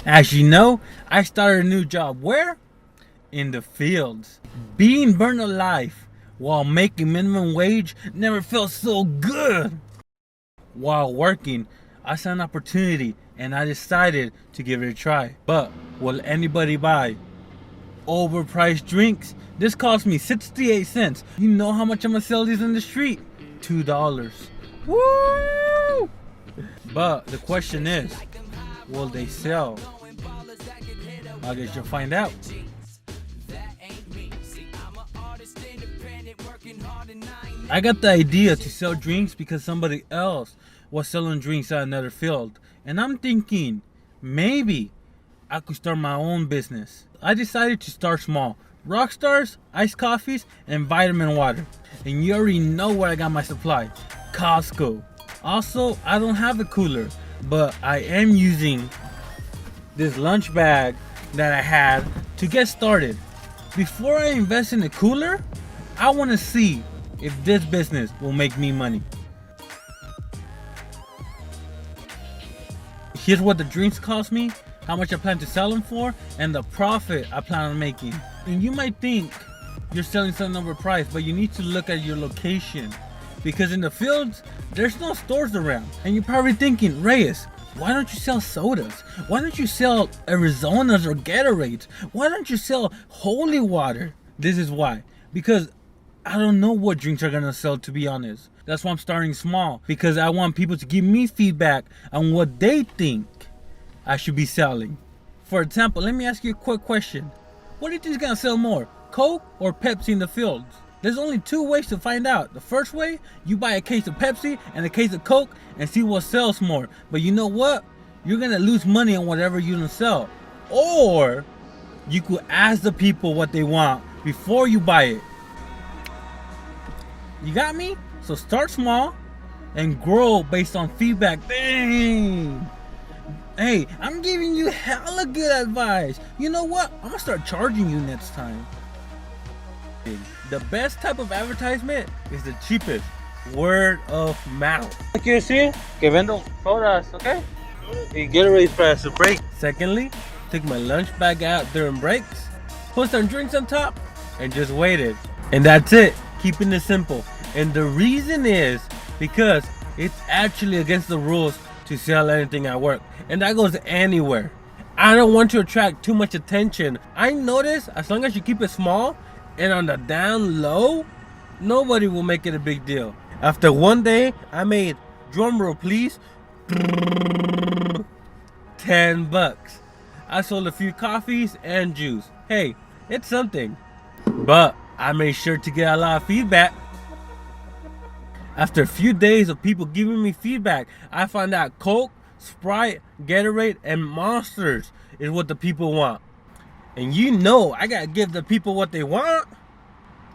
As you know, I started a new job. Where? In the fields. Being burned alive while making minimum wage never felt so good. While working, I saw an opportunity and I decided to give it a try. But will anybody buy overpriced drinks? This cost me 68 cents. You know how much I'm gonna sell these in the street? $2. Woo! But the question is, will they sell? I guess you'll find out. I got the idea to sell drinks because somebody else was selling drinks at another field. And I'm thinking, maybe I could start my own business. I decided to start small. Rockstars, iced coffees, and vitamin water. And you already know where I got my supply. Costco. Also, I don't have a cooler, but I am using this lunch bag that I had to get started. Before I invest in a cooler, I want to see if this business will make me money. Here's what the drinks cost me, how much I plan to sell them for, and the profit I plan on making. And you might think you're selling something overpriced, but you need to look at your location. Because in the fields, there's no stores around. And you're probably thinking, Reyes, why don't you sell sodas? Why don't you sell Arizonas or Gatorades? Why don't you sell holy water? This is why. Because I don't know what drinks are gonna sell, to be honest. That's why I'm starting small. Because I want people to give me feedback on what they think I should be selling. For example, let me ask you a quick question. What do you think is gonna sell more? Coke or Pepsi in the fields? There's only two ways to find out. The first way, you buy a case of Pepsi and a case of Coke and see what sells more. But you know what? You're gonna lose money on whatever you don't sell. Or you could ask the people what they want before you buy it. You got me? So start small and grow based on feedback. Dang! Hey, I'm giving you hella good advice. You know what? I'm gonna start charging you next time. The best type of advertisement is the cheapest. Word of mouth. Quiero decir que vendo sodas, okay? Y Gatorade para su break. Secondly, take my lunch bag out during breaks, put some drinks on top, and just waited. And that's it. Keeping it simple. And the reason is because it's actually against the rules to sell anything at work. And that goes anywhere. I don't want to attract too much attention. I notice as long as you keep it small and on the down low, nobody will make it a big deal. After one day, I made, drum roll please, $10. I sold a few coffees and juice. Hey, it's something. But I made sure to get a lot of feedback. After a few days of people giving me feedback, I found out Coke, Sprite, Gatorade, and Monsters is what the people want. And you know I gotta give the people what they want.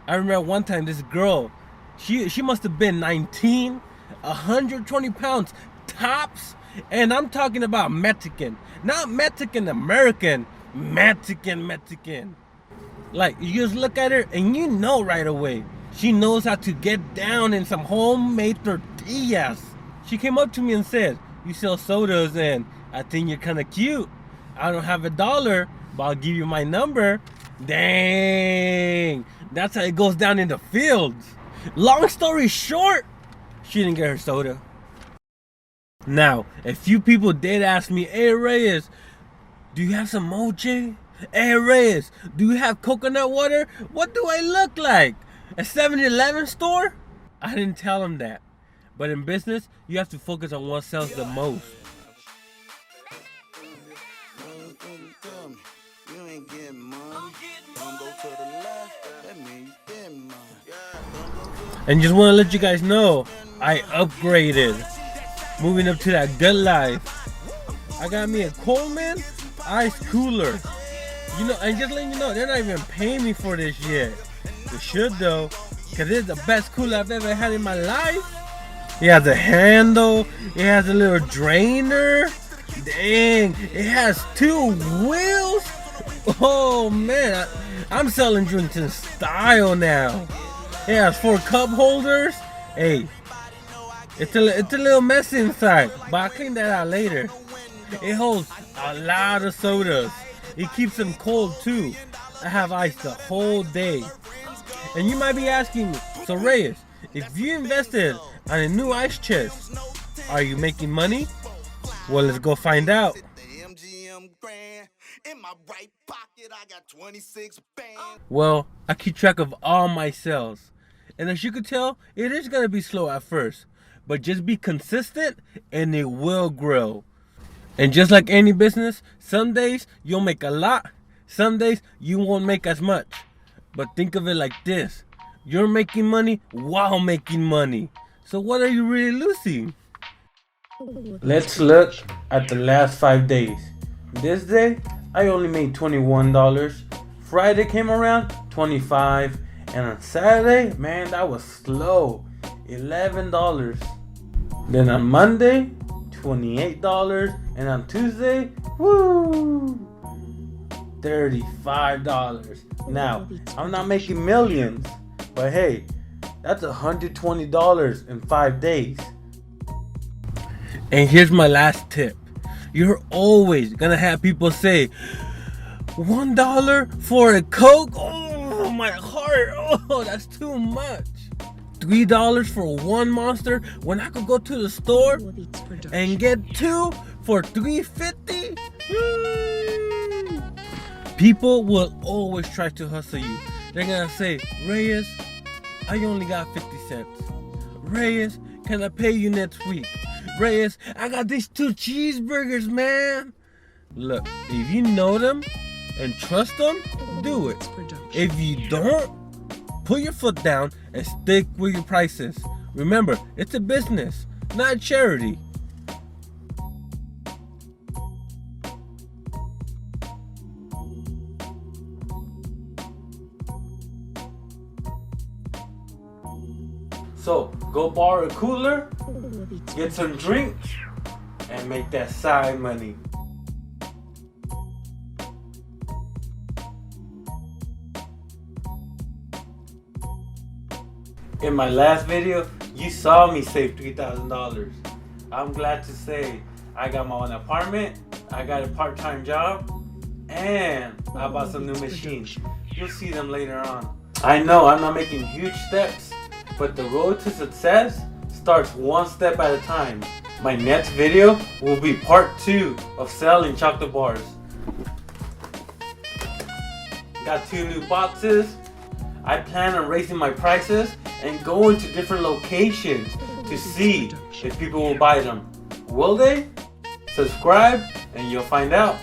I remember one time this girl, she must have been 19, 120 pounds tops. And I'm talking about Mexican, not Mexican American, Mexican. Like, you just look at her and you know right away, she knows how to get down in some homemade tortillas. She came up to me and said, you sell sodas and I think you're kind of cute. I don't have $1, but I'll give you my number. Dang, that's how it goes down in the fields. Long story short, she didn't get her soda. Now, a few people did ask me, hey Reyes, do you have some mochi? Hey Reyes, do you have coconut water? What do I look like? A 7-Eleven store? I didn't tell them that. But in business, you have to focus on what sells the most. And just want to let you guys know, I upgraded. Moving up to that good life. I got me a Coleman ice cooler. You know, and just letting you know, they're not even paying me for this yet. They should though, because it's the best cooler I've ever had in my life. It has a handle, it has a little drainer. Dang, it has 2 wheels. Oh man, I'm selling drinks in style now. It has 4 cup holders. Hey, it's a little messy inside, but I'll clean that out later. It holds a lot of sodas. It keeps them cold too. I have ice the whole day. And you might be asking me, so Reyes, if you invested on a new ice chest, are you making money? Well, let's go find out. Well, I keep track of all my sales. And as you can tell, it is going to be slow at first. But just be consistent and it will grow. And just like any business, some days you'll make a lot. Some days you won't make as much. But think of it like this. You're making money while making money. So what are you really losing? Let's look at the last 5 days. This day, I only made $21. Friday came around, $25. And on Saturday, man, that was slow. $11. Then on Monday, $28. And on Tuesday, woo! $35. Now, I'm not making millions, but hey, that's $120 in 5 days. And here's my last tip. You're always gonna have people say, $1 for a Coke? Oh, my heart. Oh, that's too much. $3 for one Monster when I could go to the store and get 2 for $3.50? People will always try to hustle you. They're gonna say, Reyes, I only got 50 cents. Reyes, can I pay you next week? Reyes, I got these 2 cheeseburgers, man. Look, if you know them and trust them, do it. If you don't, put your foot down and stick with your prices. Remember, it's a business, not a charity. So, go borrow a cooler, get some drinks, and make that side money. In my last video, you saw me save $3,000. I'm glad to say I got my own apartment, I got a part-time job, and I bought some new machines. You'll see them later on. I know I'm not making huge steps, but the road to success starts one step at a time. My next video will be part 2 of selling chocolate bars. Got 2 new boxes. I plan on raising my prices and going to different locations to see if people will buy them. Will they? Subscribe and you'll find out.